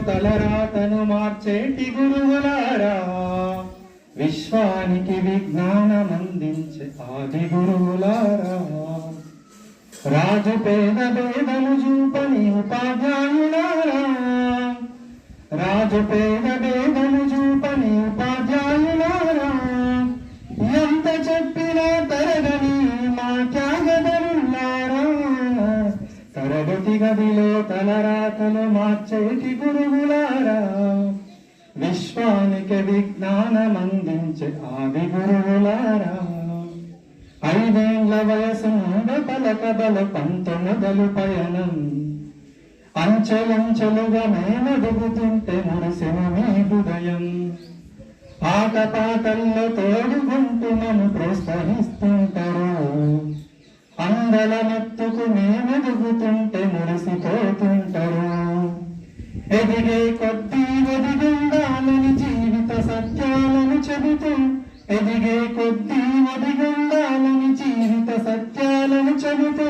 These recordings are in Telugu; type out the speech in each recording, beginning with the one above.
తలరాతను మార్చేటి గురువులారా, విశ్వానికి విజ్ఞానమందించే ఆది గురువులారా, రాజు పేద భేదము చూపని ఉపాధ్యాయులారా, రాజు పేద భేదము చూపని ఉపాధ్యాయులారా, ఎంత చెప్పినా తరగని మా త్యాగదనులారా, తరగతి గదిలో తలరాతను మార్చేటి గురువులారా, విశ్వానికి విజ్ఞానమందించే ఆది గురువులారా, 5 ఏళ్ల వయసు పలక బల 19 మొదలు పయనం, అంచెలంచెలుగా మేమెదుగుతుంటే మురిసిన మీ హృదయం, ఆటపాటల్లో తోడుకుంటూ నన్ను ప్రోత్సహిస్తుంటారు, అందల మెత్తుకు మేమెదుగుతుంటే మురిసిపోతుంటారు, ఎదిగే కొద్దీ ఒదిగుండాలని జీవిత సత్యాలను చెబుతూ, ఎదిగే కొద్దీ ఒదిగుండాలని జీవిత సత్యాలను చెబుతూ,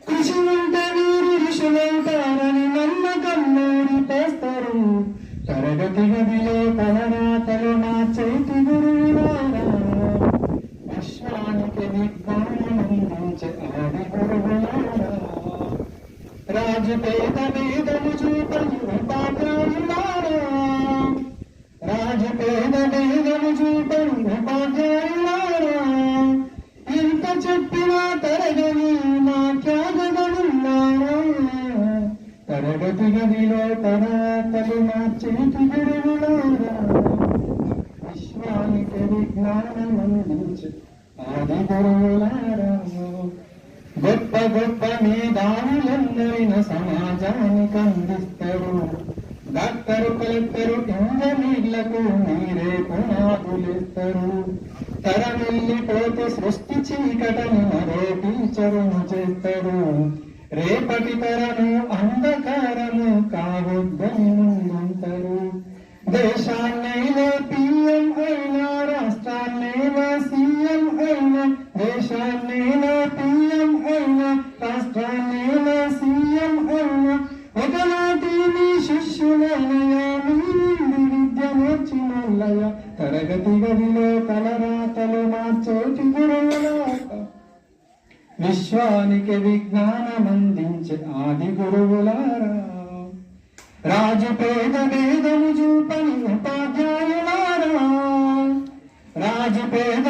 కృషి ఉంటే వీరు ఋషులవుతారని నమ్మకం నూరిపోస్తారు, తరగతి గదిలో తలరాతలు మార్చేటి గురువులారా, విశ్వానికి విజ్ఞానమందించే ఆది గురువులారా, రాజు పేద భేదము చూపని ఉపాధ్యాయులారా, రాజు పేద భేదము చూపని ఉపాధ్యాయులారా, ఇంత చెప్పినా తరగని మా త్యాగదనులారా, తరగతి గదిలో తలరాతలు మార్చేటి గురువులారా, విశ్వానికి విజ్ఞానమందించే ఆది గురువులారా, గొప్ప గొప్ప మేధావులందరిన సమాజానికి అందిస్తారు, డాక్టరు కలెక్టరు ఇంజనీర్లకు మీరే పునాదులేస్తారు, తరమెల్లిపోతే సృష్టి చీకటని మరో టీచరును చేస్తారు, రేపటి తరము అంధకారము కావద్దని ముందుంటారు, దేశాన్నైనా పిఎం అయినా రాష్ట్రాన్నైనా సీఎం అయినా, దేశాన్నైనా పిఎం అయినా రాష్ట్రాన్నైనా సీఎం అయినా, ఒకనాటి మీ శిష్యులయ్యా, మీ నుండి విద్య నేర్చినల్లయ్య, తరగతి గదిలో తలరాతలు మార్చేటి గురువులారా, విశ్వానికి విజ్ఞానమందించే ఆది గురువులారా, రాజు పేద భేదము చూపని ఉపాధ్యాయులారా, రాజు పేద